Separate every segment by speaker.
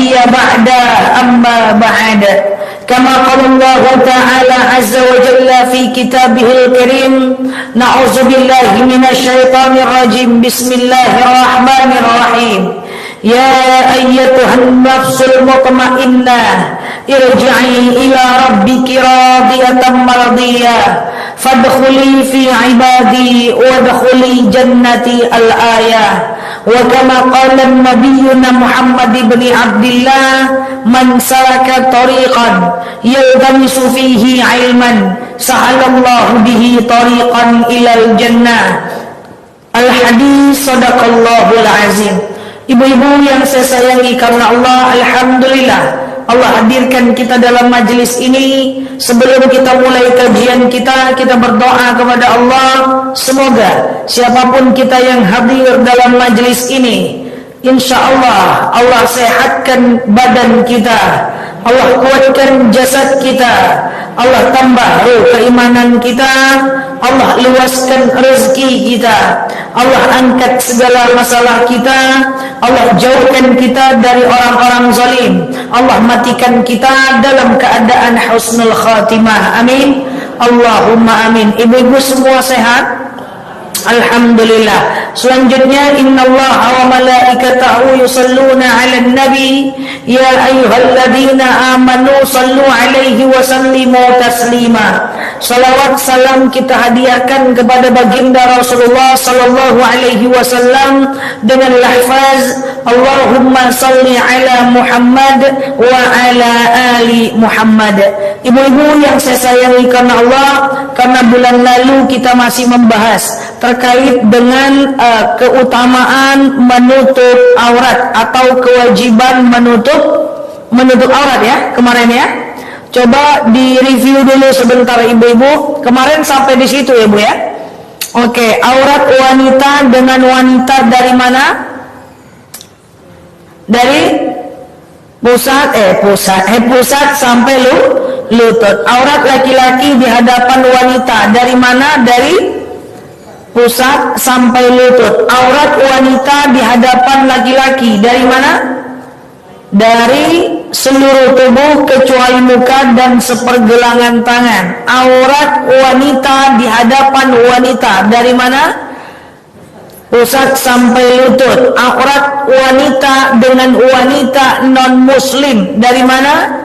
Speaker 1: نبي بعد أما بعد كما قال الله تعالى عز وجل في كتابه الكريم نعوذ بالله من الشيطان الرجيم بسم الله الرحمن الرحيم يا أيتها النفس المطمئنة ارجعي إلى ربك راضية مرضية فادخلي في عبادي وادخلي جنتي الآية وكما قال نبينا محمد بن عبد الله من سلك طريقا يلتمس فيه علما سهل الله به طريقا إلى الجنة Al-Hadis Sadaqallahul Azim. Ibu-ibu yang saya sayangi karena Allah, alhamdulillah Allah hadirkan kita dalam majelis ini. Sebelum kita mulai kajian kita berdoa kepada Allah, semoga siapapun kita yang hadir dalam majelis ini, insya Allah Allah sehatkan badan kita, Allah kuatkan jasad kita, Allah tambah keimanan kita, Allah luaskan rezeki kita, Allah angkat segala masalah kita, Allah jauhkan kita dari orang-orang zalim, Allah matikan kita dalam keadaan husnul khatimah. Amin. Allahumma amin. Ibu-ibu semua sehat? Alhamdulillah. Selanjutnya innallaha wa malaikatahu yusalluna 'alan nabi ya ayyuhalladzina amanu sallu 'alaihi wa sallimu taslima. Salawat salam kita hadiahkan kepada baginda Rasulullah sallallahu alaihi wasallam dengan lafaz Allahumma salli ala Muhammad wa ala ali Muhammad. Ibu-ibu yang saya sayangi karena Allah, karena bulan lalu kita masih membahas terkait dengan keutamaan menutup aurat atau kewajiban menutup aurat ya kemarin ya. Coba di-review dulu sebentar ibu-ibu. Kemarin sampai di situ ya Bu ya. Oke, aurat wanita dengan wanita dari mana? Dari pusat sampai lutut. Aurat laki-laki di hadapan wanita dari mana? Dari pusat sampai lutut. Aurat wanita di hadapan laki-laki dari mana? Dari seluruh tubuh kecuali muka dan sepergelangan tangan. Aurat wanita di hadapan wanita dari mana? Pusat sampai lutut. Aurat wanita dengan wanita non muslim dari mana?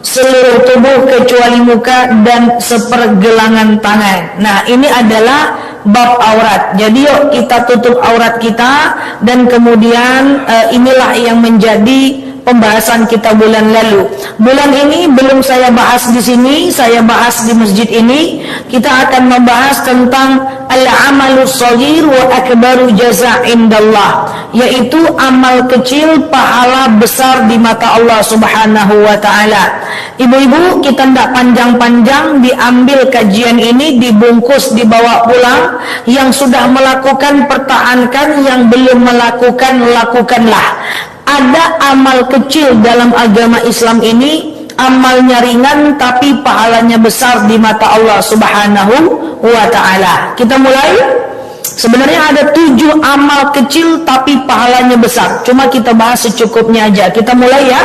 Speaker 1: Seluruh tubuh kecuali muka dan sepergelangan tangan. Nah, ini adalah bab aurat. Jadi yuk kita tutup aurat kita, dan kemudian inilah yang menjadi pembahasan kita bulan lalu. Bulan ini belum saya bahas di sini, saya bahas di masjid ini. Kita akan membahas tentang al-amalus shaghir wa akbaru jaza' indallah, yaitu amal kecil pahala besar di mata Allah Subhanahu wa taala. Ibu-ibu, kita tidak panjang-panjang, diambil kajian ini, dibungkus, dibawa pulang. Yang sudah melakukan pertahankan, yang belum melakukan lakukanlah. Ada amal kecil dalam agama Islam ini, amalnya ringan tapi pahalanya besar di mata Allah Subhanahu wa taala. Kita mulai. Sebenarnya ada 7 amal kecil tapi pahalanya besar. Cuma kita bahas secukupnya aja. Kita mulai ya.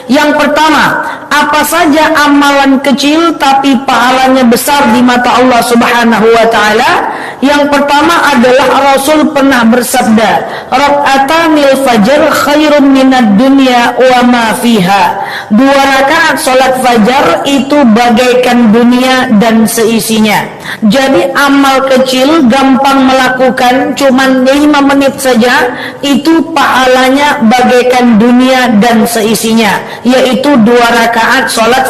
Speaker 1: Yang pertama, apa saja amalan kecil tapi pahalanya besar di mata Allah Subhanahu wa taala? Yang pertama adalah Rasul pernah bersabda, "Raka'atanil fajr khairum minad dunya wa ma fiha." 2 rakaat salat fajar itu bagaikan dunia dan seisinya. Jadi amal kecil gampang melakukan, cuman 5 menit saja, itu pahalanya bagaikan dunia dan seisinya, yaitu 2 rakaat salat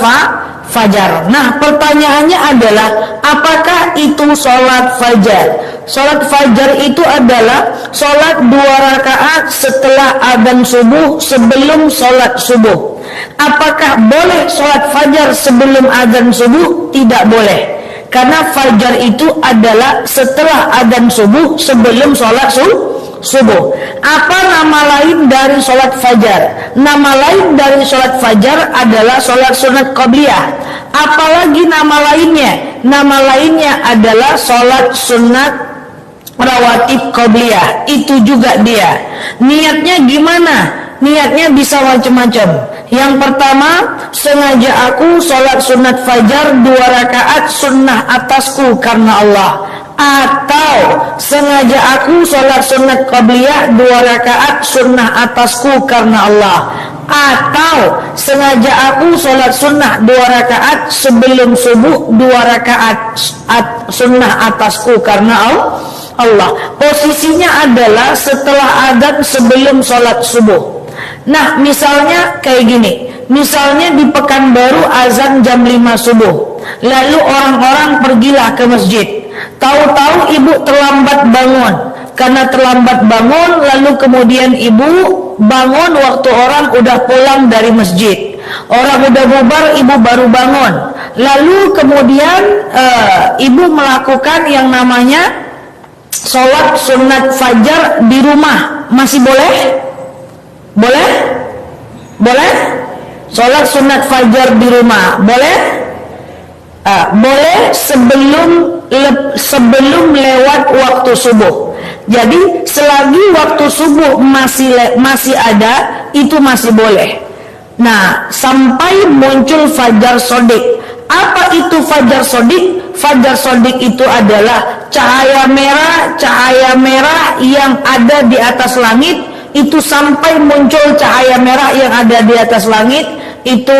Speaker 1: fajar. Nah, pertanyaannya adalah, apakah itu salat fajar? Salat fajar itu adalah salat 2 rakaat setelah adzan subuh sebelum salat subuh. Apakah boleh salat fajar sebelum adzan subuh? Tidak boleh. Karena fajar itu adalah setelah adzan subuh sebelum salat subuh. Apa nama lain dari salat fajar? Nama lain dari salat fajar adalah salat sunat qabliyah. Apalagi nama lainnya? Nama lainnya adalah salat sunat rawatib qabliyah. Itu juga dia. Niatnya gimana? niatnya bisa macam-macam. Yang pertama, sengaja aku sholat sunat fajar 2 rakaat sunnah atasku karena Allah. Atau sengaja aku sholat sunat qabliyah 2 rakaat sunnah atasku karena Allah. Atau sengaja aku sholat sunnah 2 rakaat sebelum subuh 2 rakaat sunnah atasku karena Allah. Posisinya adalah setelah adzan sebelum sholat subuh. Nah misalnya kayak gini, misalnya di Pekanbaru azan jam 5 subuh, lalu orang-orang pergilah ke masjid. Tahu-tahu ibu terlambat bangun. Karena terlambat bangun, lalu kemudian ibu bangun waktu orang udah pulang dari masjid. Orang udah bubar, ibu baru bangun. Lalu kemudian ibu melakukan yang namanya sholat sunat fajar di rumah. Masih boleh? Boleh? Boleh? Sholat sunat fajar di rumah boleh? Boleh sebelum lewat waktu subuh. Jadi selagi waktu subuh masih ada, itu masih boleh. Nah, sampai muncul fajar sodik. Apa itu fajar sodik? Fajar sodik itu adalah cahaya merah yang ada di atas langit. Itu sampai muncul cahaya merah yang ada di atas langit, itu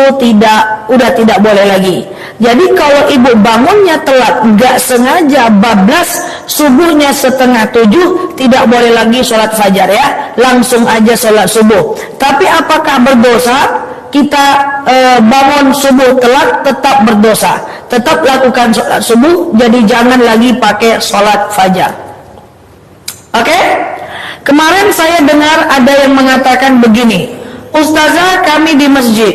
Speaker 1: udah tidak boleh lagi. Jadi kalau ibu bangunnya telat, nggak sengaja bablas subuhnya 6:30, tidak boleh lagi sholat fajar ya, langsung aja sholat subuh. Tapi apakah berdosa? Kita bangun subuh telat, tetap berdosa, tetap lakukan sholat subuh. Jadi jangan lagi pakai sholat fajar. Oke? Kemarin saya dengar ada yang mengatakan begini, Ustazah, kami di masjid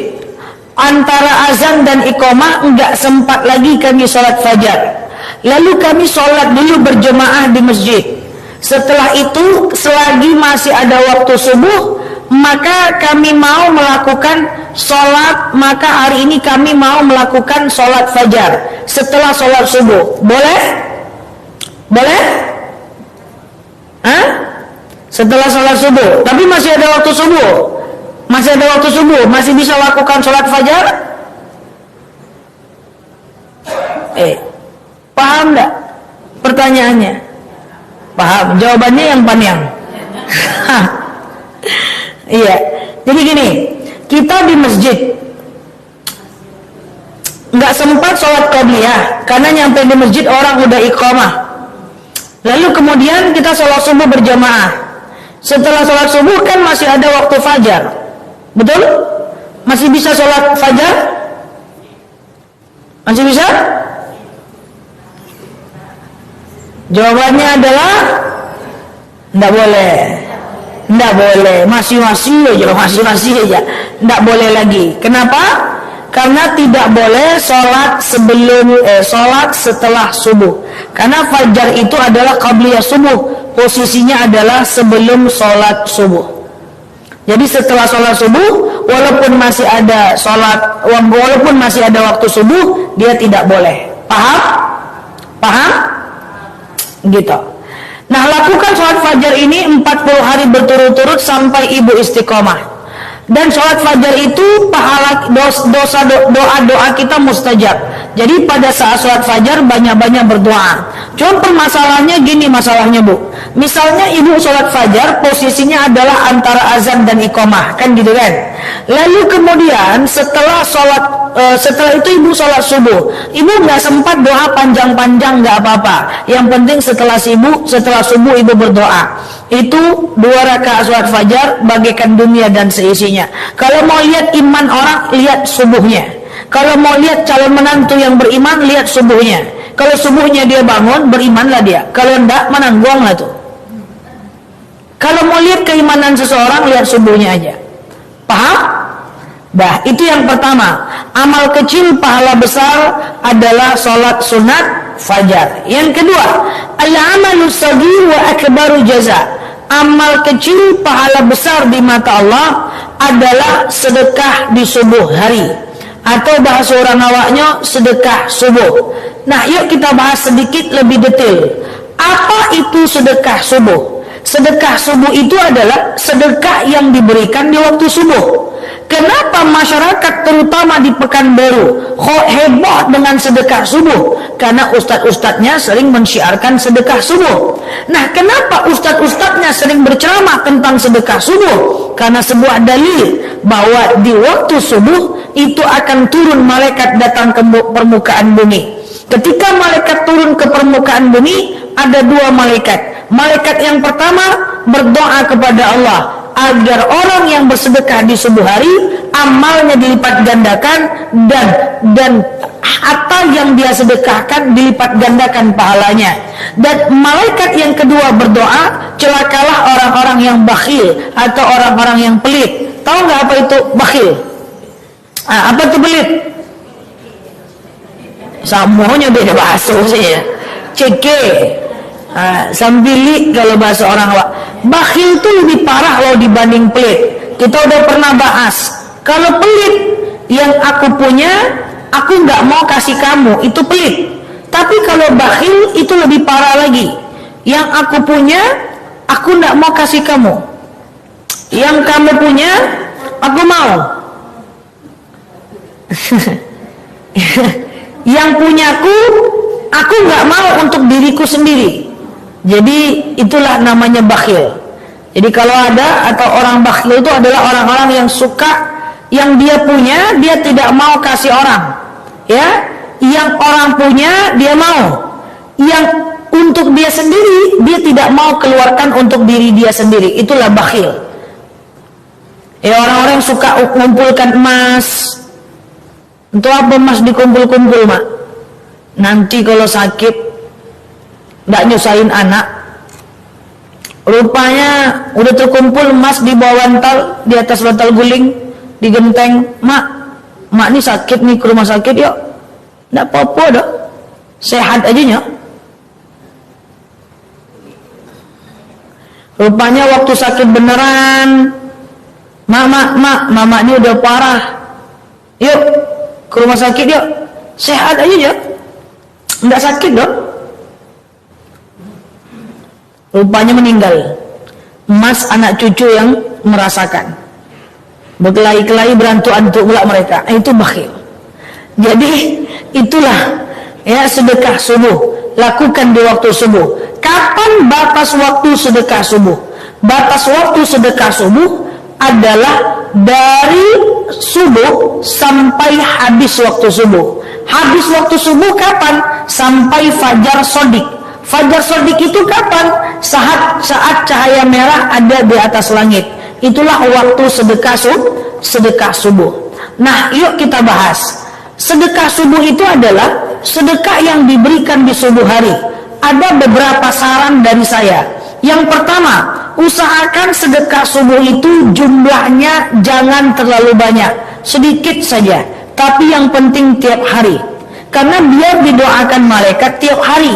Speaker 1: antara azan dan iqamah enggak sempat lagi kami sholat fajar. Lalu kami sholat dulu berjemaah di masjid. Setelah itu selagi masih ada waktu subuh, maka kami mau melakukan sholat, maka hari ini kami mau melakukan sholat fajar setelah sholat subuh. Boleh? Boleh? Hah? Setelah sholat subuh, tapi masih ada waktu subuh. Masih ada waktu subuh, masih bisa lakukan sholat fajar? Paham enggak pertanyaannya? Paham, jawabannya yang panjang. Iya, jadi gini, kita di masjid nggak sempat sholat qabliyah karena nyampe di masjid orang udah iqamah. Lalu kemudian kita sholat subuh berjamaah. Setelah sholat subuh kan masih ada waktu fajar, betul? Masih bisa sholat fajar? Masih bisa? Jawabannya adalah enggak boleh. Enggak boleh, masih aja. Enggak boleh lagi. Kenapa? Karena tidak boleh sholat sholat setelah subuh. Karena fajar itu adalah qabliyah subuh. Posisinya adalah sebelum sholat subuh. Jadi setelah sholat subuh, walaupun masih ada waktu subuh, dia tidak boleh. Paham? Paham? Gitu. Nah, lakukan sholat fajar ini 40 hari berturut-turut sampai ibu istiqomah. Dan sholat fajar itu pahala doa kita mustajab. Jadi pada saat sholat fajar banyak-banyak berdoa. Cuma permasalahannya gini masalahnya bu. Misalnya ibu sholat fajar posisinya adalah antara azan dan iqamah, kan gitu kan. Lalu kemudian setelah itu ibu sholat subuh. Ibu nggak sempat doa panjang-panjang, nggak apa-apa. Yang penting setelah subuh ibu berdoa. Itu 2 rakaat sholat fajar bagaikan dunia dan seisinya. Kalau mau lihat iman orang, lihat subuhnya. Kalau mau lihat calon menantu yang beriman, lihat subuhnya. Kalau subuhnya dia bangun, berimanlah dia. Kalau enggak, menangguang lah tuh. Kalau mau lihat keimanan seseorang, lihat subuhnya aja. Paham? Bah, itu yang pertama. Amal kecil pahala besar adalah sholat sunat fajar. Yang kedua, al-amalu saghir wa akbaru jaza. Amal kecil pahala besar di mata Allah adalah sedekah di subuh hari, atau bahasa orang awaknya sedekah subuh. Nah, yuk kita bahas sedikit lebih detail. Apa itu sedekah subuh? Sedekah subuh itu adalah sedekah yang diberikan di waktu subuh. Kenapa masyarakat terutama di Pekanbaru heboh dengan sedekah subuh? Karena ustadz-ustadznya sering mensyiarkan sedekah subuh. Nah, kenapa ustadz-ustadznya sering berceramah tentang sedekah subuh? Karena sebuah dalil bahwa di waktu subuh itu akan turun malaikat datang ke permukaan bumi. Ketika malaikat turun ke permukaan bumi, ada dua malaikat. Malaikat yang pertama berdoa kepada Allah agar orang yang bersedekah di subuh hari amalnya dilipat gandakan dan harta yang dia sedekahkan dilipat gandakan pahalanya. Dan malaikat yang kedua berdoa, celakalah orang-orang yang bakhil atau orang-orang yang pelit. Tahu nggak apa itu bakhil? Apa itu pelit? Semuanya beda bahasa sih ya. Ceke, sambili kalau bahasa orang awak. Bakhil itu lebih parah loh dibanding pelit. Kita udah pernah bahas. Kalau pelit, yang aku punya, aku nggak mau kasih kamu, itu pelit. Tapi kalau bakhil itu lebih parah lagi. Yang aku punya, aku nggak mau kasih kamu. Yang kamu punya, aku mau. Yang punyaku, aku nggak mau untuk diriku sendiri. Jadi itulah namanya bakhil. Jadi kalau ada atau orang bakhil itu adalah orang-orang yang suka yang dia punya dia tidak mau kasih orang, ya. Yang orang punya dia mau. Yang untuk dia sendiri dia tidak mau keluarkan untuk diri dia sendiri. Itulah bakhil. Ya, orang-orang yang suka mengumpulkan emas. Untuk apa emas dikumpul-kumpul, Mak? Nanti kalau sakit nggak nyusahin anak. Rupanya udah terkumpul emas di bawah bantal, di atas bantal guling, digenteng. Mak ini sakit nih, ke rumah sakit yuk. Nggak apa-apa dok, sehat aja nyok. Rupanya waktu sakit beneran, mama ini udah parah. Yuk ke rumah sakit yuk, sehat aja nyok. Nggak sakit dok. Rupanya meninggal. Emas anak cucu yang merasakan. Berkelahi-kelahi berantuk-antuk pula mereka. Itu bakhil. Jadi itulah ya sedekah subuh. Lakukan di waktu subuh. Kapan batas waktu sedekah subuh? Batas waktu sedekah subuh adalah dari subuh sampai habis waktu subuh. Habis waktu subuh kapan? Sampai fajar sodik. Fajar sodik itu kapan? Saat cahaya merah ada di atas langit. Itulah waktu sedekah subuh. Nah, yuk kita bahas. Sedekah subuh itu adalah sedekah yang diberikan di subuh hari. Ada beberapa saran dari saya. Yang pertama, usahakan sedekah subuh itu jumlahnya jangan terlalu banyak, sedikit saja. Tapi yang penting tiap hari. Karena biar didoakan malaikat tiap hari.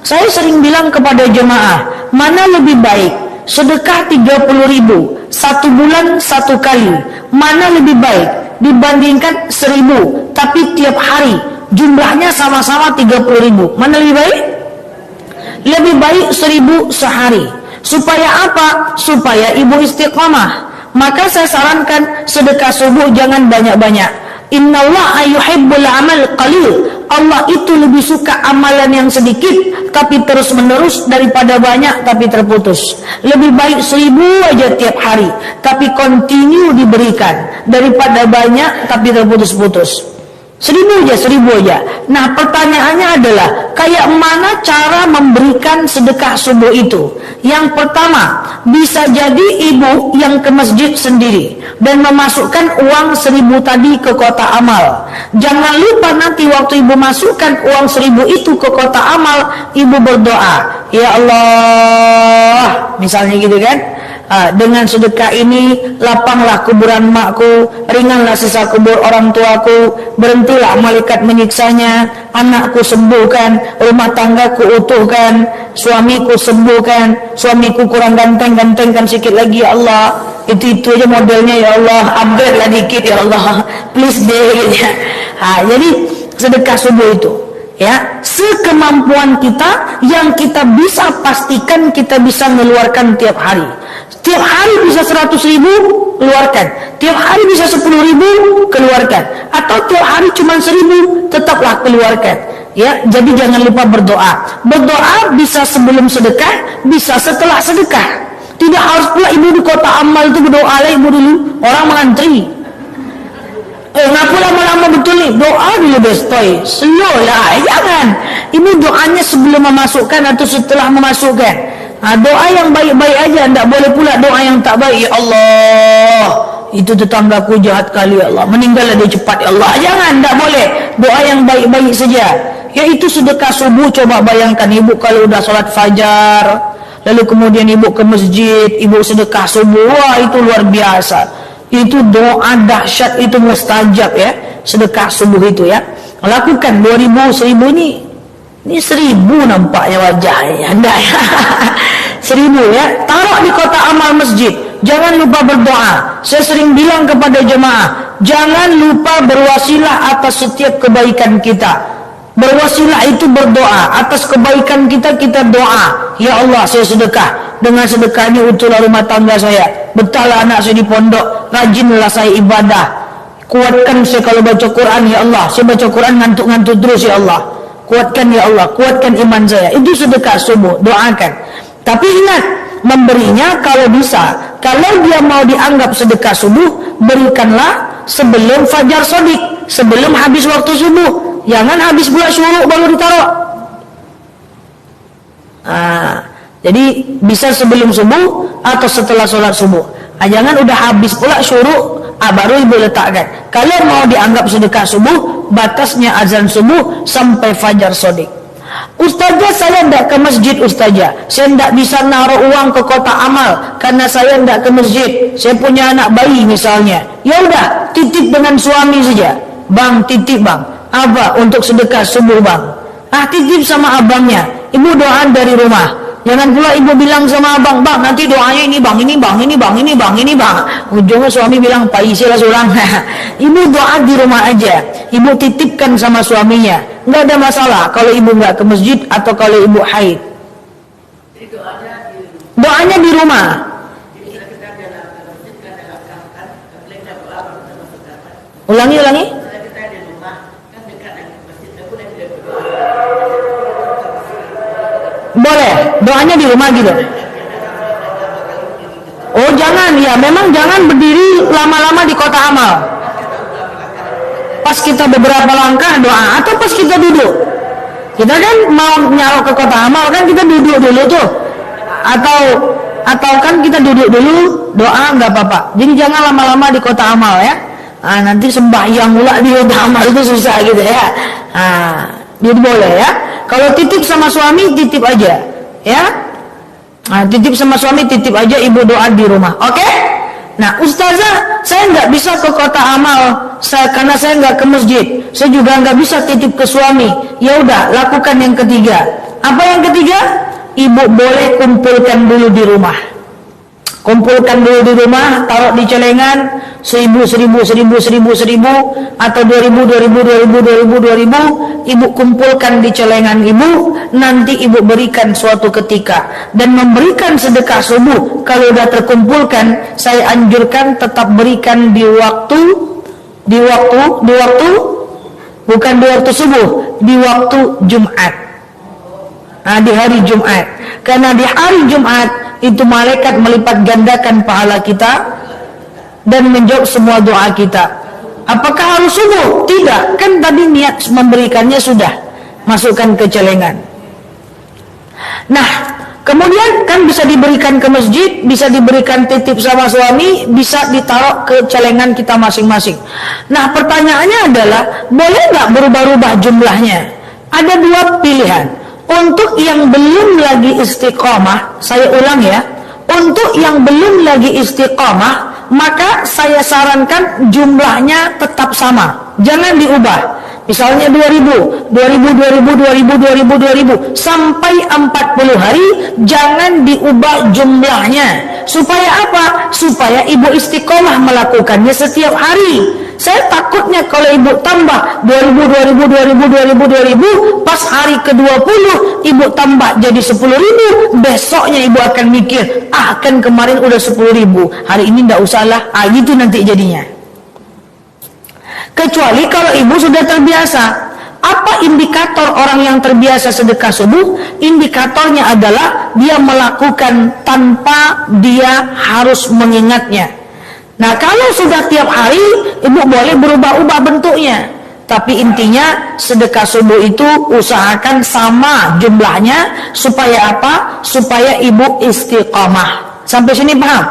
Speaker 1: Saya sering bilang kepada jemaah, mana lebih baik? Sedekah 30.000 satu bulan satu kali, mana lebih baik dibandingkan 1.000 tapi tiap hari jumlahnya sama-sama 30.000? Mana lebih baik? Lebih baik 1.000 sehari. Supaya apa? Supaya ibu istiqamah. Maka saya sarankan sedekah subuh jangan banyak-banyak. Innallaha yuhibbul amal qalil. Allah itu lebih suka amalan yang sedikit tapi terus menerus daripada banyak tapi terputus. Lebih baik 1.000 aja tiap hari tapi continue diberikan daripada banyak tapi terputus-putus. 1.000 aja. Nah, pertanyaannya adalah kayak mana cara memberikan sedekah subuh itu? Yang pertama, bisa jadi ibu yang ke masjid sendiri dan memasukkan uang 1.000 tadi ke kotak amal. Jangan lupa nanti waktu ibu masukkan uang 1.000 itu ke kotak amal, ibu berdoa, ya Allah, misalnya gitu kan. Dengan sedekah ini lapanglah kuburan makku, ringanlah sisa kubur orang tuaku, berhentilah malaikat menyiksanya, anakku sembuhkan, rumah tanggaku utuhkan, suamiku sembuhkan, suamiku kurang ganteng-gantengkan sedikit lagi ya Allah. Itu aja modelnya ya Allah, upgrade lah dikit ya Allah, please deh ya. Jadi sedekah subuh itu ya sekemampuan kita yang kita bisa pastikan kita bisa mengeluarkan tiap hari. Tiap hari bisa 100.000 keluarkan, tiap hari bisa 10.000 keluarkan, atau tiap hari cuma 1.000 tetaplah keluarkan. Ya, jadi jangan lupa berdoa. Berdoa bisa sebelum sedekah, bisa setelah sedekah. Tidak harus pula ibu di kota amal itu berdoa lah ibu dulu, orang mengantri. Ngapu lama-lama betul nih, doa dulu bestoy, slow lah, jangan. Ini doanya sebelum memasukkan atau setelah memasukkan. Doa yang baik-baik aja, tidak boleh pula doa yang tak baik. Ya Allah, itu tetanggaku jahat kali ya Allah, meninggallah dia cepat ya Allah. Jangan, tidak boleh. Doa yang baik-baik saja. Yaitu sedekah subuh. Coba bayangkan ibu kalau udah sholat fajar, lalu kemudian ibu ke masjid, ibu sedekah subuh, wah itu luar biasa. Itu doa dahsyat, itu mustajab ya, sedekah subuh itu ya. Lakukan 2.000, 1.000 ini 1.000 nampaknya wajahnya, anda ya. 1.000 ya, taruh di kotak amal masjid. Jangan lupa berdoa. Saya sering bilang kepada jemaah, jangan lupa berwasilah atas setiap kebaikan kita. Berwasilah itu berdoa atas kebaikan kita, kita doa. Ya Allah, saya sedekah. Dengan sedekah ini utuhlah rumah tangga saya, betahlah anak saya di pondok, rajinlah saya ibadah, kuatkan saya kalau baca Quran ya Allah. Saya baca Quran ngantuk-ngantuk terus ya Allah, kuatkan ya Allah, kuatkan iman saya. Itu sedekah subuh, doakan. Tapi ingat, memberinya kalau bisa, kalau dia mau dianggap sedekah subuh, berikanlah sebelum fajar sodik, sebelum habis waktu subuh. Jangan habis pula syuruk baru ditaruh. Jadi bisa sebelum subuh atau setelah sholat subuh. Jangan udah habis pula syuruk baru ibu letakkan. Kalau mau dianggap sedekah subuh, batasnya azan subuh sampai fajar sodik. Ustazah, saya tidak ke masjid ustazah, saya tidak bisa naruh uang ke kotak amal karena saya tidak ke masjid, saya punya anak bayi misalnya. Ya udah, titip dengan suami saja. Bang, titip bang, apa untuk sedekah subuh bang? Titip sama abangnya. Ibu doa dari rumah. Jangan pula ibu bilang sama abang, bang nanti doanya ini bang, ini bang, ini bang, ini bang, ini bang. Ujungnya suami bilang, Pak Isi lah seorang. Ibu doa di rumah aja. Ibu titipkan sama suaminya. Nggak ada masalah kalau ibu nggak ke masjid atau kalau ibu haid. Doanya di rumah. Ulangi. Boleh, doanya di rumah gitu. Oh jangan, ya memang jangan berdiri lama-lama di kota amal. Pas kita beberapa langkah doa, atau pas kita duduk. Kita kan mau nyaruh ke kota amal kan kita duduk dulu tuh. Atau kan kita duduk dulu doa nggak apa-apa. Jadi jangan lama-lama di kota amal ya. Nanti sembahyang mula di kota amal itu susah gitu ya. Jadi boleh ya. Kalau titip sama suami, titip aja, ya. Titip sama suami, titip aja, ibu doa di rumah, oke? Nah, ustazah, saya nggak bisa ke kota amal, karena saya nggak ke masjid. Saya juga nggak bisa titip ke suami. Ya udah, lakukan yang ketiga. Apa yang ketiga? Ibu boleh kumpulkan dulu di rumah. Kumpulkan dulu di rumah, taruh di celengan 1.000 atau 2.000. Ibu kumpulkan di celengan ibu, nanti ibu berikan suatu ketika. Dan memberikan sedekah subuh kalau sudah terkumpulkan, saya anjurkan tetap berikan di waktu bukan di waktu subuh, di waktu Jumat. Di hari Jumat. Karena di hari Jumat itu malaikat melipat gandakan pahala kita dan menjawab semua doa kita. Apakah harus subuh? Tidak, kan tadi niat memberikannya sudah masukkan ke celengan. Nah, kemudian kan bisa diberikan ke masjid, bisa diberikan titip sama suami, bisa ditaruh ke celengan kita masing-masing. Nah, pertanyaannya adalah boleh nggak berubah-ubah jumlahnya? Ada dua pilihan. Untuk yang belum lagi istiqomah, saya ulang ya, untuk yang belum lagi istiqomah, maka saya sarankan jumlahnya tetap sama, jangan diubah. Misalnya 2.000 sampai 40 hari, jangan diubah jumlahnya. Supaya apa? Supaya ibu istiqomah melakukannya setiap hari. Saya takutnya kalau ibu tambah 2000, pas hari ke-20 ibu tambah jadi 10.000, besoknya ibu akan mikir, kan kemarin udah 10.000, hari ini ndak usahlah. Gitu nanti jadinya. Kecuali kalau ibu sudah terbiasa. Apa indikator orang yang terbiasa sedekah subuh? Indikatornya adalah dia melakukan tanpa dia harus mengingatnya. Nah, kalau sudah tiap hari, ibu boleh berubah-ubah bentuknya. Tapi intinya sedekah subuh itu usahakan sama jumlahnya. Supaya apa? Supaya ibu istiqamah. Sampai sini paham?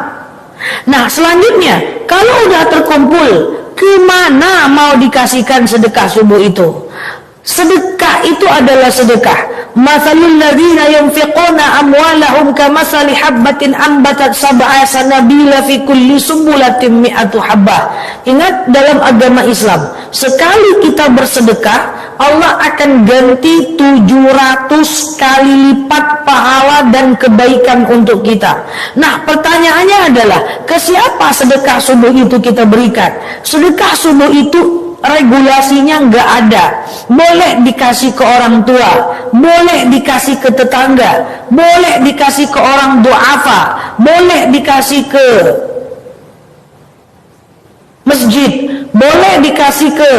Speaker 1: Nah, selanjutnya, kalau udah terkumpul, kemana mau dikasihkan sedekah subuh itu? Sedekah itu adalah sedekah. Mathalul ladzina yunfiquna amwalahum kamathali habbatin ambatat sab'a sanabila fi kulli sumbulatin mi'atu habbah. Ingat, dalam agama Islam, sekali kita bersedekah, Allah akan ganti 700 kali lipat pahala dan kebaikan untuk kita. Nah, pertanyaannya adalah, ke siapa sedekah subuh itu kita berikan? Sedekah subuh itu regulasinya nggak ada. Boleh dikasih ke orang tua, boleh dikasih ke tetangga, boleh dikasih ke orang duafa, boleh dikasih ke masjid, boleh dikasih ke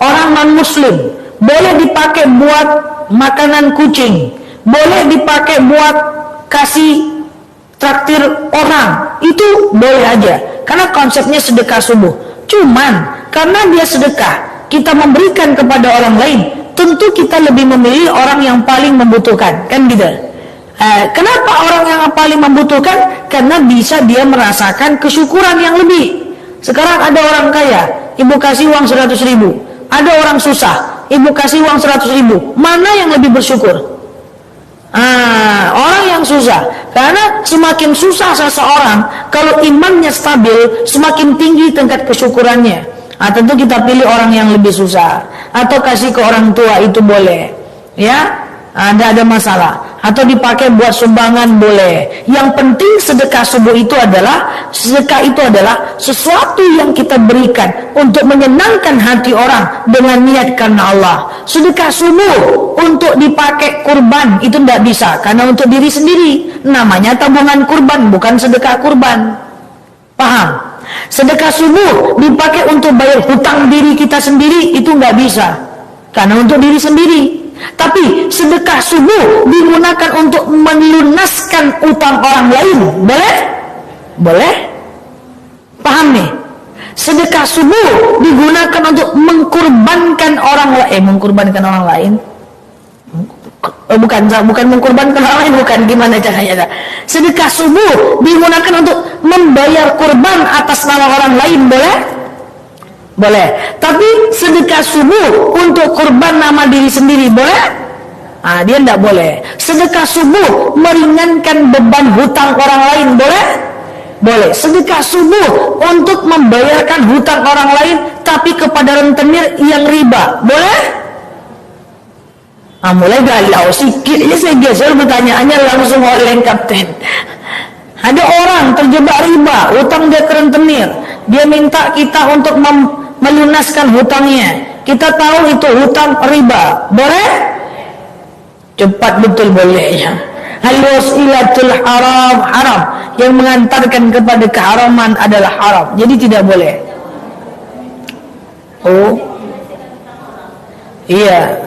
Speaker 1: orang non-muslim, boleh dipakai buat makanan kucing, boleh dipakai buat kasih traktir orang. Itu boleh aja, karena konsepnya sedekah subuh. Cuman karena dia sedekah, kita memberikan kepada orang lain, tentu kita lebih memilih orang yang paling membutuhkan, kan gitu. Kenapa orang yang paling membutuhkan? Karena bisa dia merasakan kesyukuran yang lebih. Sekarang ada orang kaya, ibu kasih uang 100.000. Ada orang susah, ibu kasih uang 100.000. Mana yang lebih bersyukur? Orang yang susah. Karena semakin susah seseorang, kalau imannya stabil, semakin tinggi tingkat kesyukurannya. Tentu kita pilih orang yang lebih susah. Atau kasih ke orang tua itu boleh, ya, ada masalah. Atau dipakai buat sumbangan boleh. Yang penting sedekah subuh itu adalah, sedekah itu adalah sesuatu yang kita berikan untuk menyenangkan hati orang dengan niat karena Allah. Sedekah subuh untuk dipakai kurban itu tidak bisa, karena untuk diri sendiri. Namanya tabungan kurban, bukan sedekah kurban. Paham? Sedekah subuh dipakai untuk bayar hutang diri kita sendiri, itu nggak bisa, karena untuk diri sendiri. Tapi sedekah subuh digunakan untuk melunaskan utang orang lain, boleh? Boleh? Paham nih? Sedekah subuh digunakan untuk mengkurbankan orang lain, mengkurbankan orang lain. Bukan mengkurbankan orang lain, bukan. Gimana caranya? Sedekah subuh digunakan untuk membayar kurban atas nama orang lain, boleh? Boleh. Tapi sedekah subuh untuk kurban nama diri sendiri, boleh? Dia tidak boleh. Sedekah subuh meringankan beban hutang orang lain, boleh? Boleh. Sedekah subuh untuk membayarkan hutang orang lain tapi kepada rentenir yang riba, boleh? Mulai galau sikit aja saya geser pertanyaannya langsung oleh kapten. Ada orang terjebak riba, hutang dia ke rentenir, dia minta kita untuk melunaskan hutangnya. Kita tahu itu hutang riba, boleh? Cepat betul bolehnya. Al-wasilatul haram, yang mengantarkan kepada keharaman adalah haram, jadi tidak boleh. Iya.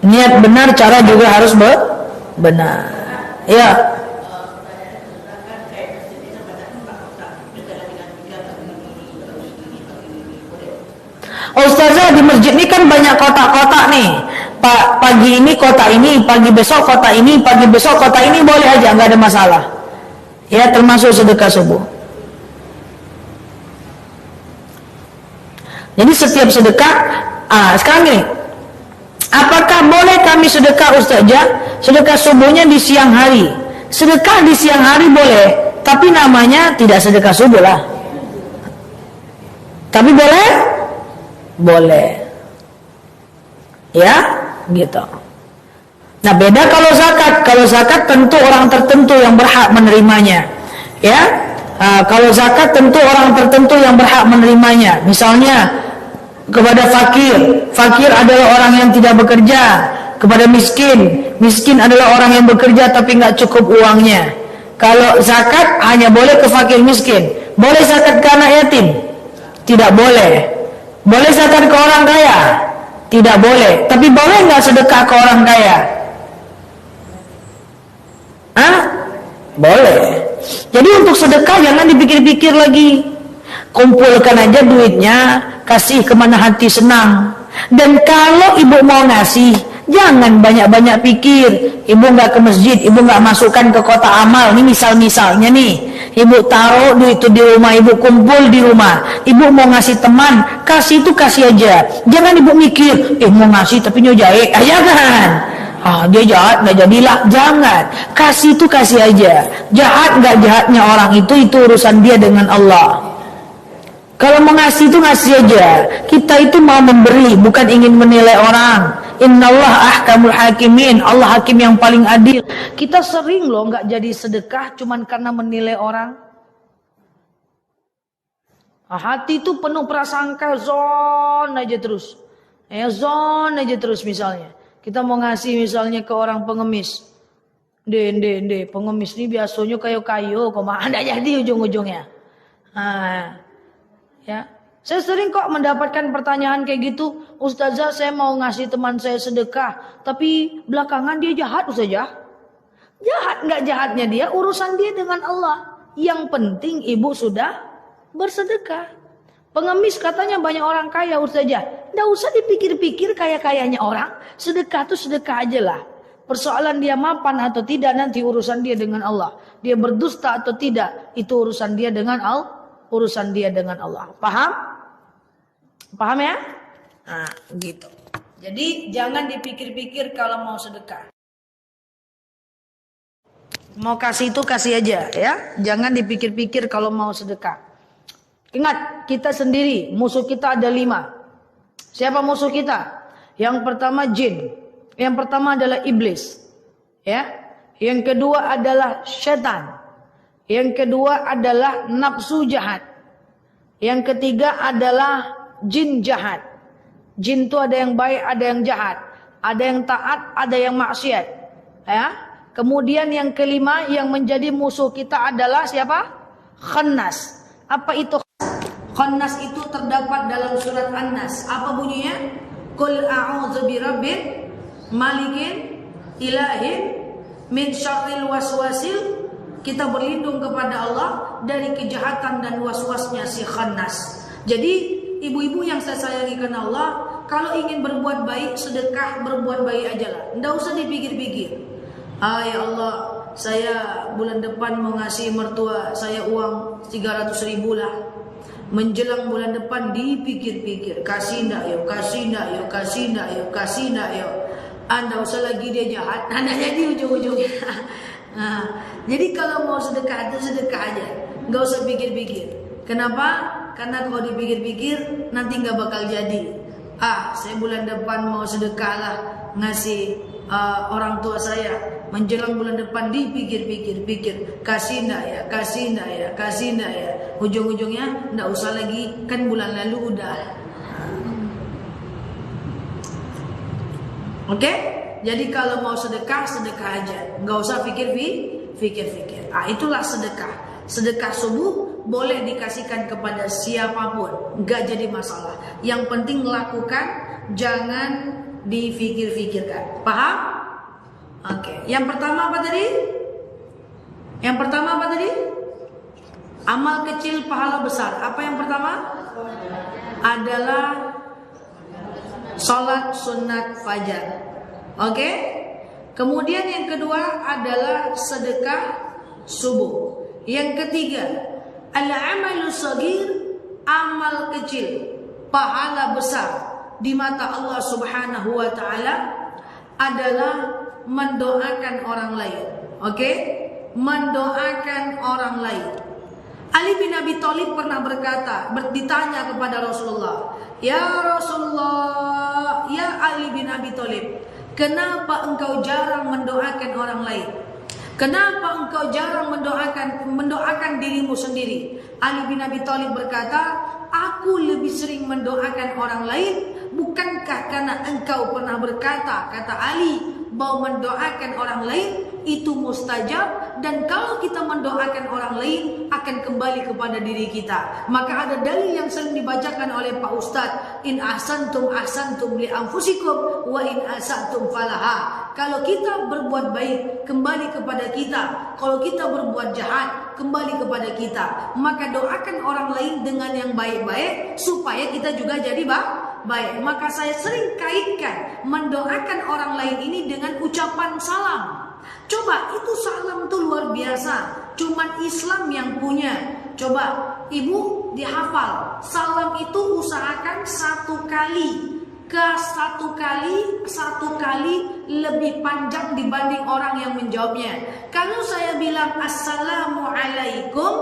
Speaker 1: Niat benar, cara juga harus benar. Ya. Ustazah, di masjid ini kan banyak kotak-kotak nih. Pagi ini kota ini, pagi besok kota ini, pagi besok kota ini, boleh aja, nggak ada masalah. Ya, termasuk sedekah subuh. Jadi setiap sedekah, sekarang gini, apakah boleh kami sedekah Ustazah? Sedekah subuhnya di siang hari. Sedekah di siang hari boleh, tapi namanya tidak sedekah subuh lah. Tapi boleh? Boleh. Ya, gitu. Nah, beda kalau zakat. Kalau zakat tentu orang tertentu yang berhak menerimanya. Ya, Kalau zakat tentu orang tertentu yang berhak menerimanya. Misalnya kepada fakir. Fakir adalah orang yang tidak bekerja. Kepada miskin. Miskin adalah orang yang bekerja tapi nggak cukup uangnya. Kalau zakat hanya boleh ke fakir miskin. Boleh zakat ke anak yatim? Tidak boleh. Boleh zakat ke orang kaya? Tidak boleh. Tapi boleh nggak sedekah ke orang kaya? Boleh. Jadi untuk sedekah jangan dipikir-pikir lagi. Kumpulkan aja duitnya, kasih kemana hati senang. Dan kalau ibu mau ngasih, jangan banyak-banyak pikir. Ibu nggak ke masjid, ibu nggak masukkan ke kotak amal. Ini misal-misalnya nih, ibu taruh duit itu di rumah, ibu kumpul di rumah. Ibu mau ngasih teman, kasih itu kasih aja. Jangan ibu mikir, mau ngasih tapi nyojai. Jangan. Dia jahat nggak jadilah. Jangan. Kasih itu kasih aja. Jahat nggak jahatnya orang itu urusan dia dengan Allah. Kalau mau ngasih itu ngasih aja. Kita itu mau memberi, bukan ingin menilai orang. Innallaha ahkamul hakimin. Allah hakim yang paling adil. Kita sering loh nggak jadi sedekah cuman karena menilai orang. Hati itu penuh prasangka, zon aja terus. Zon aja terus misalnya. Kita mau ngasih misalnya ke orang pengemis. Pengemis ini biasanya kayu-kayu, kok ada jadi ujung-ujungnya. Ya, saya sering kok mendapatkan pertanyaan kayak gitu. Ustazah, saya mau ngasih teman saya sedekah, tapi belakangan dia jahat Ustazah. Jahat nggak jahatnya dia, urusan dia dengan Allah. Yang penting ibu sudah bersedekah. Pengemis katanya banyak orang kaya Ustazah. Nggak usah dipikir-pikir kaya-kayanya orang. Sedekah tuh sedekah aja lah. Persoalan dia mapan atau tidak nanti urusan dia dengan Allah. Dia berdusta atau tidak, itu urusan dia dengan Allah. Urusan dia dengan Allah. Paham? Paham ya? Nah, gitu. Jadi jangan dipikir-pikir kalau mau sedekah. Mau kasih itu kasih aja ya. Jangan dipikir-pikir kalau mau sedekah. Ingat, kita sendiri, musuh kita ada 5. Siapa musuh kita? Yang pertama jin. Yang pertama adalah iblis. Ya. Yang kedua adalah setan. Yang kedua adalah nafsu jahat. Yang ketiga adalah jin jahat. Jin itu ada yang baik, ada yang jahat. Ada yang taat, ada yang maksiat. Ya. Kemudian yang kelima yang menjadi musuh kita adalah siapa? Khannas. Apa itu? Khannas itu terdapat dalam surat An-Nas. Apa bunyinya? Qul a'udzu birabbil malikin ilahin min syarril waswasil. Kita berlindung kepada Allah dari kejahatan dan waswasnya si Khannas. Jadi ibu-ibu yang saya sayangi karena Allah, kalau ingin berbuat baik, sedekah berbuat baik aja lah. Nggak usah dipikir-pikir. Ya Allah, saya bulan depan mau ngasih mertua saya uang 300.000 lah. Menjelang bulan depan dipikir-pikir, kasih ndak yuk, kasih ndak yuk, kasih ndak yuk, kasih ndak yuk. Anda usah lagi dia jahat, Anda jadi ujung-ujungnya. Jadi kalau mau sedekah itu sedekah aja, nggak usah pikir-pikir. Kenapa? Karena kalau dipikir-pikir nanti nggak bakal jadi. Saya bulan depan mau sedekah lah, ngasih orang tua saya. Menjelang bulan depan dipikir-pikir, kasih ndak ya, kasih ndak ya, kasih ndak ya. Ujung-ujungnya ndak usah lagi, kan bulan lalu udah. Oke? Jadi kalau mau sedekah, sedekah aja, nggak usah pikir-pikir. Itulah sedekah. Sedekah subuh boleh dikasihkan kepada siapapun, nggak jadi masalah. Yang penting lakukan, jangan dipikir-pikirkan. Paham? Oke, yang pertama apa tadi? Amal kecil pahala besar. Apa yang pertama? Adalah sholat sunat fajar. Oke? Kemudian yang kedua adalah sedekah subuh. Yang ketiga, al-amalu shagir, amal kecil pahala besar di mata Allah Subhanahu wa taala adalah mendoakan orang lain. Oke? Mendoakan orang lain. Ali bin Abi Thalib pernah berkata, ditanya kepada Rasulullah, "Ya Rasulullah, ya Ali bin Abi Thalib, kenapa engkau jarang mendoakan orang lain?"
Speaker 2: Kenapa engkau jarang mendoakan dirimu sendiri? Ali bin Abi Thalib berkata, aku lebih sering mendoakan orang lain. Bukankah karena engkau pernah berkata, kata Ali, bahwa mendoakan orang lain itu mustajab, dan kalau kita mendoakan orang lain akan kembali kepada diri kita. Maka ada dalil yang sering dibacakan oleh Pak Ustadz, in ahsantum ahsantum li anfusikum wa in asatum falaha. Kalau kita berbuat baik kembali kepada kita, kalau kita berbuat jahat kembali kepada kita. Maka doakan orang lain dengan yang baik-baik supaya kita juga jadi baik. Maka saya sering kaitkan mendoakan orang lain ini dengan ucapan salam. Coba, itu salam tuh luar biasa, cuman Islam yang punya. Coba ibu dihafal, salam itu usahakan satu kali lebih panjang dibanding orang yang menjawabnya. Kalau saya bilang assalamualaikum,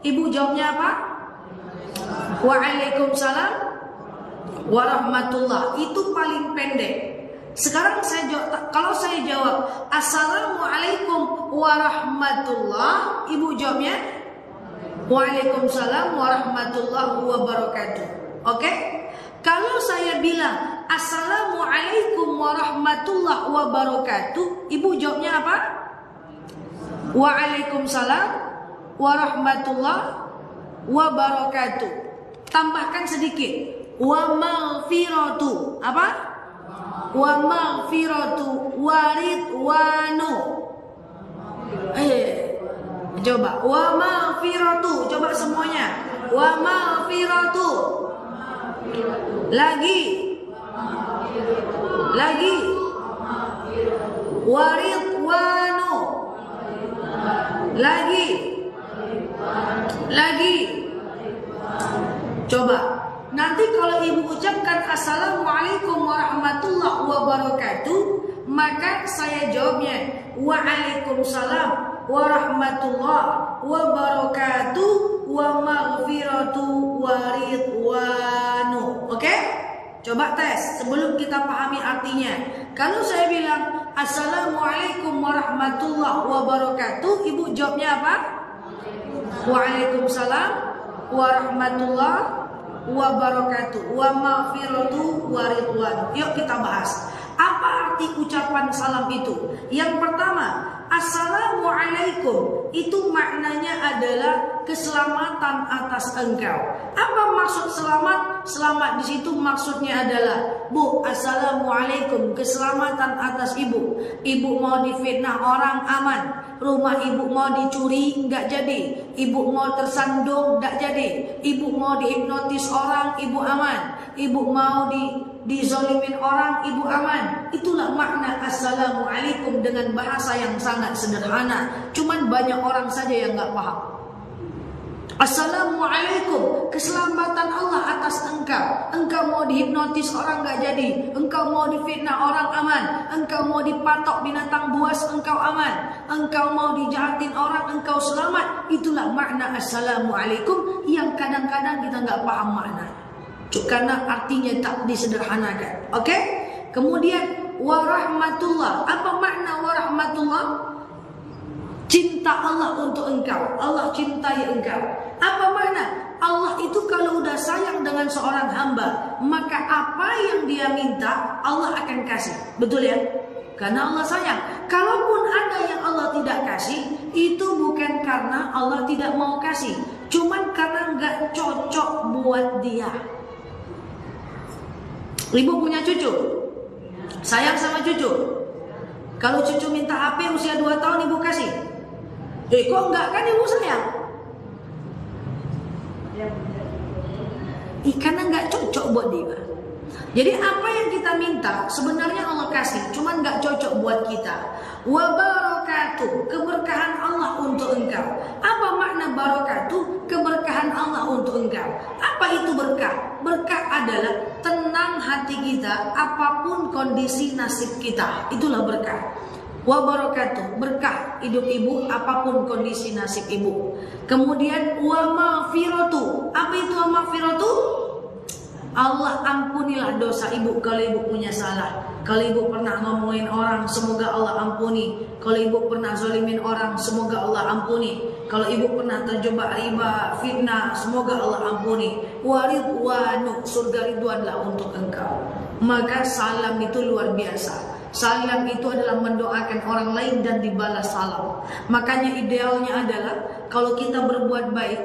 Speaker 2: ibu jawabnya apa? Waalaikumsalam warahmatullah. Itu paling pendek. Sekarang kalau saya jawab assalamualaikum warahmatullah, ibu jawabnya waalaikumsalam warahmatullahi wabarakatuh. Oke? Kalau saya bilang assalamualaikum warahmatullahi wabarakatuh, ibu jawabnya apa? Waalaikumsalam warahmatullahi wabarakatuh. Tambahkan sedikit, wa maghfiratu. Apa? Wa maghfiratu waridwanu. Coba wa maghfiratu, coba semuanya. Wa maghfiratu. Lagi. Waridwanu. Lagi. Coba. Nanti kalau ibu ucapkan assalamualaikum warahmatullahi wabarakatuh, maka saya jawabnya waalaikumsalam warahmatullahi wabarakatuh wa maghfiratu waridwanu. Oke? Coba tes sebelum kita pahami artinya. Kalau saya bilang assalamualaikum warahmatullahi wabarakatuh, ibu jawabnya apa? Waalaikumsalam warahmatullahi wabarakatuh wa maghfiratu waridwan. Yuk kita bahas. Apa arti ucapan salam itu? Yang pertama, assalamualaikum itu maknanya adalah keselamatan atas engkau. Apa maksud selamat? Selamat di situ maksudnya adalah, Bu, assalamualaikum, keselamatan atas ibu. Ibu mau difitnah orang, aman. Rumah ibu mau dicuri, enggak jadi. Ibu mau tersandung, enggak jadi. Ibu mau dihipnotis orang, ibu aman. Ibu mau dizolimin orang, ibu aman. Itulah makna assalamualaikum dengan bahasa yang sangat sederhana. Cuman banyak orang saja yang enggak paham. Assalamualaikum, keselamatan Allah atas engkau. Engkau mau dihipnotis orang gak jadi. Engkau mau difitnah orang, aman. Engkau mau dipatok binatang buas, engkau aman. Engkau mau dijahatin orang, engkau selamat. Itulah makna assalamualaikum yang kadang-kadang kita gak paham makna, karena artinya tak disederhanakan. Oke? Kemudian warahmatullah. Apa makna warahmatullah? Cinta Allah untuk engkau. Allah cintai engkau. Apa makna? Allah itu kalau udah sayang dengan seorang hamba, maka apa yang dia minta Allah akan kasih. Betul ya? Karena Allah sayang. Kalaupun ada yang Allah tidak kasih, itu bukan karena Allah tidak mau kasih, cuman karena nggak cocok buat dia. Ibu punya cucu, sayang sama cucu. Kalau cucu minta HP usia 2 tahun, ibu kasih? Kok enggak, kan ibu sayang? Karena enggak cocok buat dia. Jadi apa yang kita minta sebenarnya Allah kasih, cuman enggak cocok buat kita. Wa barakatuh, keberkahan Allah untuk engkau. Apa makna barakatuh? Keberkahan Allah untuk engkau. Apa itu berkah? Berkah adalah tenang hati kita apapun kondisi nasib kita. Itulah berkah. Wa barakatuh, berkah hidup ibu apapun kondisi nasib ibu. Kemudian wa maghfiratu. Apa itu wa maghfiratu? Allah ampunilah dosa ibu kalau ibu punya salah. Kalau ibu pernah ngomongin orang, semoga Allah ampuni. Kalau ibu pernah zalimin orang, semoga Allah ampuni. Kalau ibu pernah terjebak riba, fitnah, semoga Allah ampuni. Waridwanu, surga ridwanlah untuk engkau. Maka salam itu luar biasa. Salam itu adalah mendoakan orang lain dan dibalas salam. Makanya idealnya adalah kalau kita berbuat baik,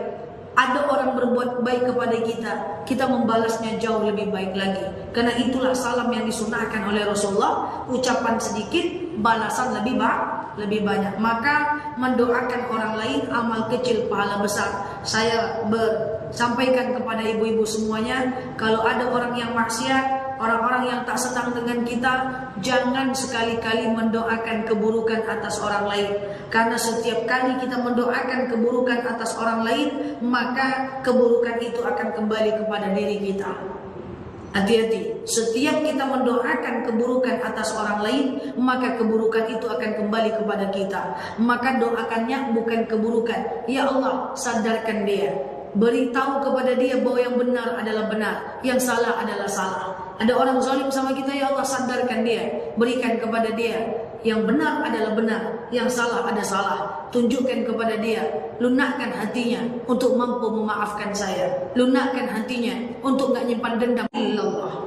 Speaker 2: ada orang berbuat baik kepada kita, kita membalasnya jauh lebih baik lagi. Karena itulah salam yang disunahkan oleh Rasulullah. Ucapan sedikit, balasan lebih banyak. Maka mendoakan orang lain amal kecil pahala besar. Saya sampaikan kepada ibu-ibu semuanya, kalau ada orang yang maksiat, orang-orang yang tak senang dengan kita, jangan sekali-kali mendoakan keburukan atas orang lain. Karena setiap kali kita mendoakan keburukan atas orang lain, maka keburukan itu akan kembali kepada diri kita. Hati-hati, setiap kita mendoakan keburukan atas orang lain, maka keburukan itu akan kembali kepada kita. Maka doakannya bukan keburukan. Ya Allah, sadarkan dia, beritahu kepada dia bahwa yang benar adalah benar, yang salah adalah salah. Ada orang zalim sama kita, ya Allah sadarkan dia, berikan kepada dia yang benar adalah benar, yang salah ada salah. Tunjukkan kepada dia, lunakkan hatinya untuk mampu memaafkan saya, lunakkan hatinya untuk nggak nyimpan dendam. Illallah,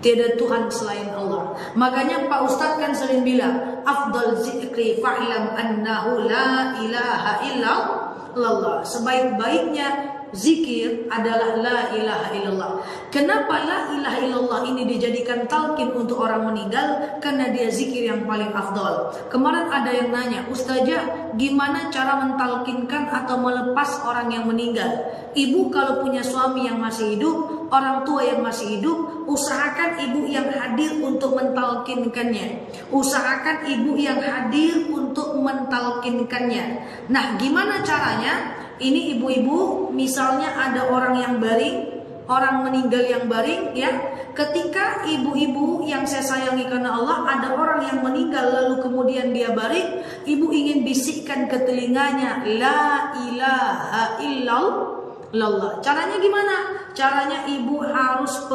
Speaker 2: tiada Tuhan selain Allah. Makanya Pak Ustadz kan sering bilang, afdal zikri fa'lam annahu la ilaha illallah. Sebaik-baiknya zikir adalah la ilaha illallah. Kenapa la ilaha illallah ini dijadikan talqin untuk orang meninggal? Karena dia zikir yang paling afdal. Kemarin ada yang nanya, Ustazah, gimana cara mentalkinkan atau melepas orang yang meninggal? Ibu kalau punya suami yang masih hidup, orang tua yang masih hidup, usahakan ibu yang hadir untuk mentalkinkannya. Usahakan ibu yang hadir untuk mentalkinkannya. Nah, gimana caranya? Ini ibu-ibu, misalnya ada orang yang baring, orang meninggal yang baring, ya. Ketika ibu-ibu yang saya sayangi karena Allah, ada orang yang meninggal lalu kemudian dia baring, ibu ingin bisikkan ke telinganya, la ilaha illallah. Caranya gimana? Caranya ibu harus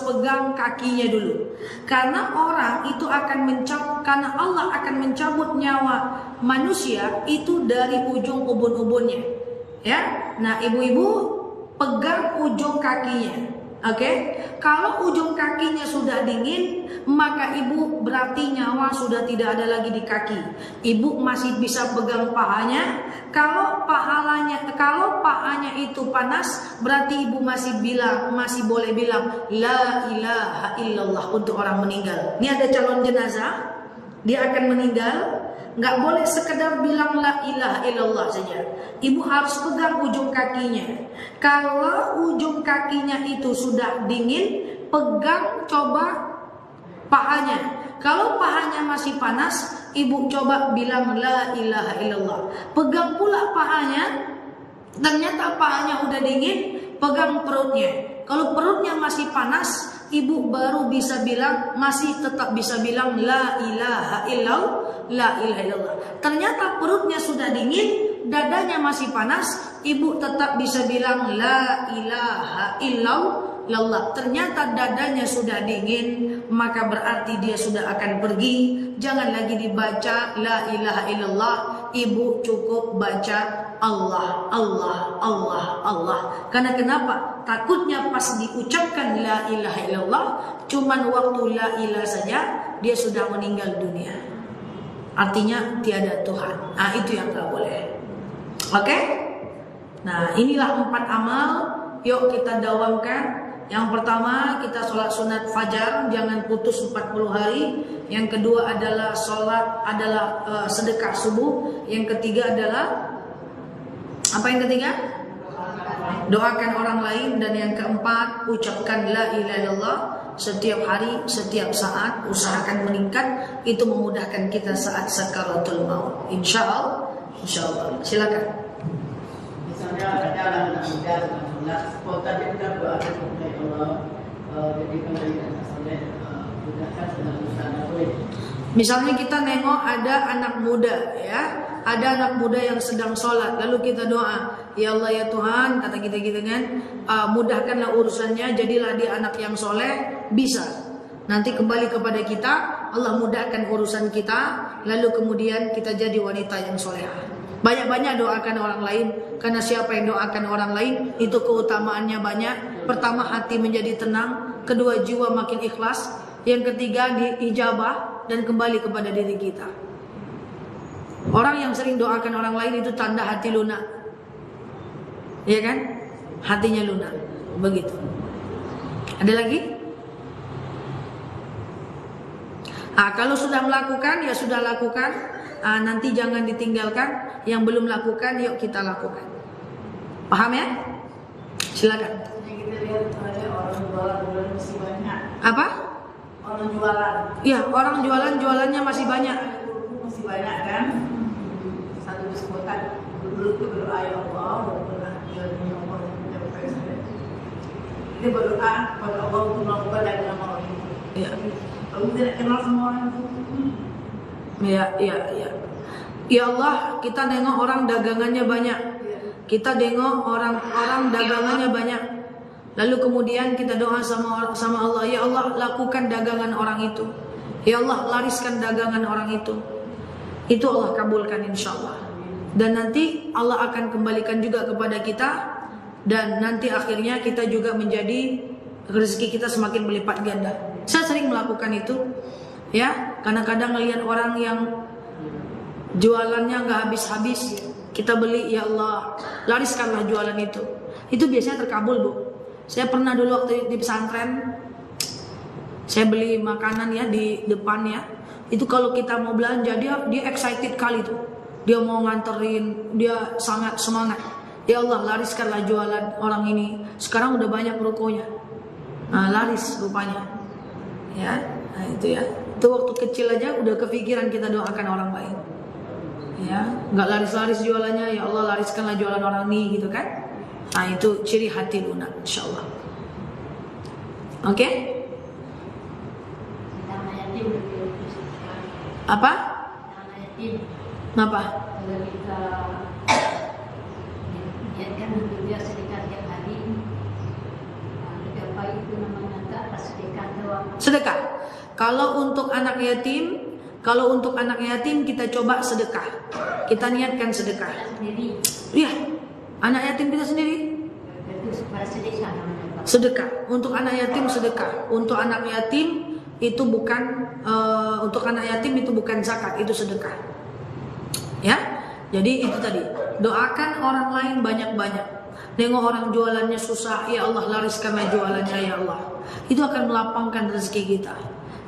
Speaker 2: pegang kakinya dulu. Karena orang itu karena Allah akan mencabut nyawa manusia itu dari ujung ubun-ubunnya. Ya. Nah, ibu-ibu pegang ujung kakinya. Oke, kalau ujung kakinya sudah dingin, maka ibu berarti nyawa sudah tidak ada lagi di kaki. Ibu masih bisa pegang pahanya. Kalau pahanya itu panas, berarti ibu masih boleh bilang la ilaha illallah untuk orang meninggal. Ini ada calon jenazah, dia akan meninggal. Nggak boleh sekedar bilang la ilaha illallah saja. Ibu harus pegang ujung kakinya. Kalau ujung kakinya itu sudah dingin, pegang coba pahanya. Kalau pahanya masih panas, ibu coba bilang la ilaha illallah. Pegang pula pahanya. Ternyata pahanya udah dingin, pegang perutnya. Kalau perutnya masih panas, ibu baru bisa bilang, masih tetap bisa bilang la ilaha illallah. Ternyata perutnya sudah dingin, dadanya masih panas, ibu tetap bisa bilang la ilaha illallah. Ternyata dadanya sudah dingin, maka berarti dia sudah akan pergi. Jangan lagi dibaca la ilaha illallah, ibu cukup baca Allah. Karena kenapa? Takutnya pas diucapkan la ilaha illallah, cuman waktu la ilaha saja dia sudah meninggal dunia. Artinya tiada Tuhan. Nah, itu yang tak boleh. Oke? Nah, inilah 4 amal. Yuk kita dawamkan. Yang pertama, kita sholat sunat fajar, jangan putus 40 hari. Yang kedua adalah sedekah subuh. Yang ketiga adalah apa yang ketiga? Doakan orang lain. Dan yang keempat, ucapkan la ilaha illallah setiap hari, setiap saat. Usahakan meningkat. Itu memudahkan kita saat sakaratul maut. Insyaallah. Silakan.
Speaker 3: Misalnya ada anak muda sunat, tadi kita doakan kepada Allah, jadi kembali sampai mudahkan dengan usaha boleh.
Speaker 2: Misalnya kita nengok ada anak muda, ya, ada anak muda yang sedang sholat, lalu kita doa, Ya Allah ya Tuhan, kata kita gitu kan, mudahkanlah urusannya, jadilah dia anak yang soleh. Bisa. Nanti kembali kepada kita, Allah mudahkan urusan kita, lalu kemudian kita jadi wanita yang solehah. Banyak-banyak doakan orang lain, karena siapa yang doakan orang lain itu keutamaannya banyak. Pertama, hati menjadi tenang. Kedua, jiwa makin ikhlas. Yang ketiga, diijabah dan kembali kepada diri kita. Orang yang sering doakan orang lain itu tanda hati lunak, ya kan? Hatinya lunak, begitu. Ada lagi? Kalau sudah melakukan, ya sudah lakukan. Nanti jangan ditinggalkan. Yang belum lakukan, yuk kita lakukan. Paham ya? Silakan.
Speaker 3: Kita lihat ada orang jualan masih banyak.
Speaker 2: Apa?
Speaker 3: Orang jualan.
Speaker 2: Ya, orang jualannya masih banyak.
Speaker 3: Masih banyak kan? Satu kesempatan dulu tuh berdoa ya Allah, dia berdoa pada Allah untuk melakukan dagangan orang itu.
Speaker 2: Ya.
Speaker 3: Kalau tidak kenal sama orang itu.
Speaker 2: Ya. Ya Allah, kita nengok orang dagangannya banyak. Kita nengok orang dagangannya banyak. Lalu kemudian kita doa sama Allah, ya Allah lakukan dagangan orang itu. Ya Allah lariskan dagangan orang itu. Itu Allah kabulkan insya Allah. Dan nanti Allah akan kembalikan juga kepada kita. Dan nanti akhirnya kita juga menjadi rezeki kita semakin melipat ganda. Saya sering melakukan itu. Ya, kadang-kadang melihat orang yang jualannya nggak habis-habis, kita beli, ya Allah lariskanlah jualan itu. Itu biasanya terkabul, Bu. Saya pernah dulu waktu di pesantren, saya beli makanan ya di depan ya. Itu kalau kita mau belanja dia excited kali tuh. Dia mau nganterin, dia sangat semangat. Ya Allah lariskanlah jualan orang ini. Sekarang udah banyak rukonya. Laris rupanya. Ya, itu ya. Itu waktu kecil aja udah kepikiran kita doakan orang lain. Ya, nggak laris-laris jualannya, ya Allah lariskanlah jualan orang ini gitu kan. Nah itu ciri hati lunak insyaallah. Oke? Apa? Kenapa?
Speaker 4: Kalau kita niatkan untuk dia sedekah tiap hari, apa itu namanya tak sedekah doang.
Speaker 2: Sedekah. Kalau untuk anak yatim kita coba sedekah. Kita niatkan sedekah.
Speaker 4: Sendiri.
Speaker 2: Iya. Anak yatim kita sendiri.
Speaker 4: Itu pada sedekah namanya.
Speaker 2: Sedekah. Untuk anak yatim sedekah. Untuk anak yatim itu bukan zakat, itu sedekah. Ya. Jadi itu tadi. Doakan orang lain banyak-banyak. Nengok orang jualannya susah, ya Allah lariskanlah jualannya ya Allah. Itu akan melapangkan rezeki kita.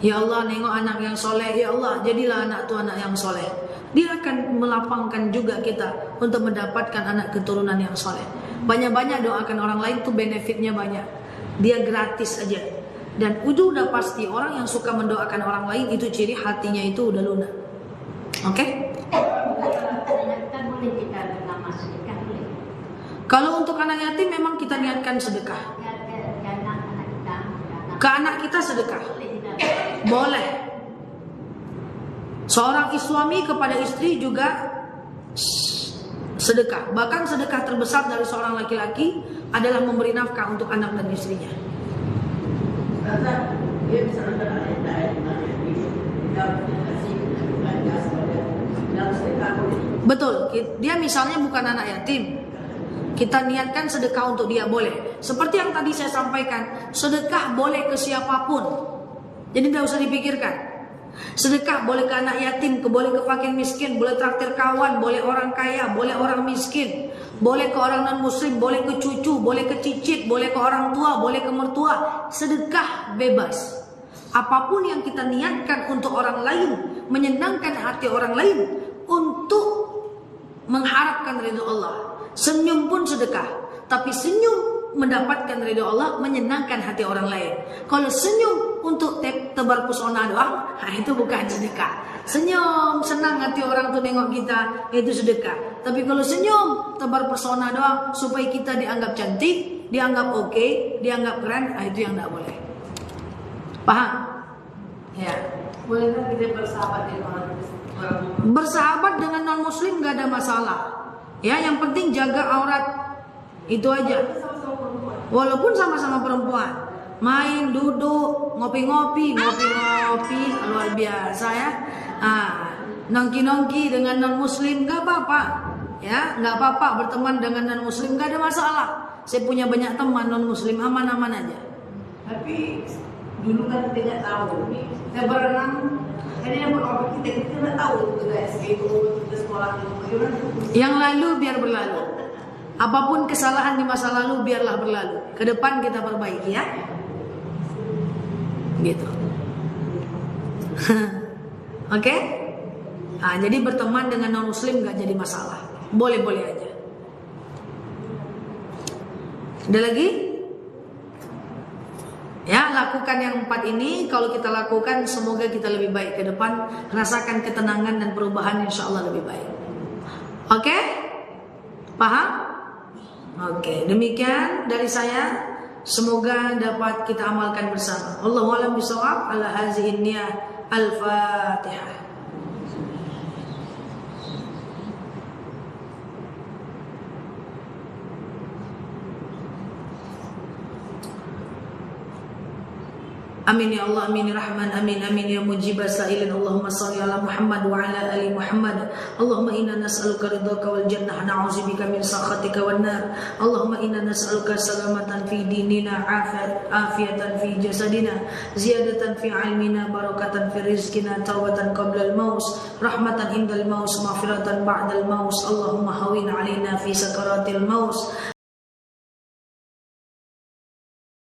Speaker 2: Ya Allah nengok anak yang soleh, ya Allah jadilah anak tu anak yang soleh. Dia akan melapangkan juga kita untuk mendapatkan anak keturunan yang soleh. Banyak-banyak doakan orang lain tuh benefitnya banyak. Dia gratis aja. Dan itu udah pasti orang yang suka mendoakan orang lain itu ciri hatinya itu udah lunak. Oke?
Speaker 4: Kan boleh kita bernama sedekah boleh.
Speaker 2: Kalau untuk anak yatim memang kita niatkan sedekah.
Speaker 4: Ke anak kita.
Speaker 2: Ke anak kita sedekah. Boleh. Seorang suami kepada istri juga sedekah. Bahkan sedekah terbesar dari seorang laki-laki adalah memberi nafkah untuk anak dan istrinya.
Speaker 3: Karena dia bisa mengenal ayat-ayat kita kasih dalam sedekah.
Speaker 2: Betul. Dia misalnya bukan anak yatim, kita niatkan sedekah untuk dia boleh. Seperti yang tadi saya sampaikan, sedekah boleh ke siapapun. Jadi tidak usah dipikirkan. Sedekah boleh ke anak yatim, boleh ke fakir miskin, boleh traktir kawan, boleh orang kaya, boleh orang miskin, boleh ke orang non muslim, boleh ke cucu, boleh ke cicit, boleh ke orang tua, boleh ke mertua. Sedekah bebas. Apapun yang kita niatkan untuk orang lain, menyenangkan hati orang lain, untuk mengharapkan ridho Allah. Senyum pun sedekah. Tapi senyum mendapatkan ridho Allah, menyenangkan hati orang lain. Kalau senyum untuk tebar pesona doang, itu bukan sedekah. Senyum, senang hati orang tuh nengok kita, itu sedekah. Tapi kalau senyum, tebar pesona doang supaya kita dianggap cantik, dianggap oke, dianggap keren, itu yang tidak boleh. Paham? Ya.
Speaker 3: Bolehkah kita bersahabat dengan orang?
Speaker 2: Bersahabat dengan non muslim gak ada masalah. Ya, yang penting jaga aurat. Itu aja. Walaupun sama-sama perempuan. Main, duduk, ngopi-ngopi luar biasa ya. Nongki-nongki dengan non-muslim gak apa-apa. Ya, gak apa-apa berteman dengan non-muslim, gak ada masalah. Saya punya banyak teman non-muslim, aman-aman aja.
Speaker 3: Tapi dulu kan tidak tahu. Saya berenang, ini yang berobat kita tidak tahu itu guys. Itu sekolah itu.
Speaker 2: Yang lalu biar berlalu. Apapun kesalahan di masa lalu biarlah berlalu. Ke depan kita perbaiki ya. Gitu. Oke? Nah, jadi berteman dengan non muslim gak jadi masalah. Boleh-boleh aja. Ada lagi? Ya, lakukan yang 4 ini. Kalau kita lakukan, semoga kita lebih baik ke depan. Rasakan ketenangan dan perubahan, insya Allah lebih baik. Oke? Paham? Oke, demikian dari saya. Semoga dapat kita amalkan bersama. Allahu a'lam bishawab. Ala hazihi niyah. Al-Fatihah. Amin ya Allah, amin ya Rahman, amin amin ya mujibah sa'ilin. Allahumma salli ala Muhammad wa ala ali Muhammad. Allahumma inna nas'aluka ridhaka wal jannah, na'udzubika min sakhatika wan nar. Allahumma inna nas'aluka salamatan fi dinina, afiatan fi jasadina, ziyadatan fi ilmina, barakatan fi rizkina, tawbatan qabla al-maus, rahmatan indal maus, maghfiratan ba'dal maus. Allahumma hawin alaina fi sakaratil maus.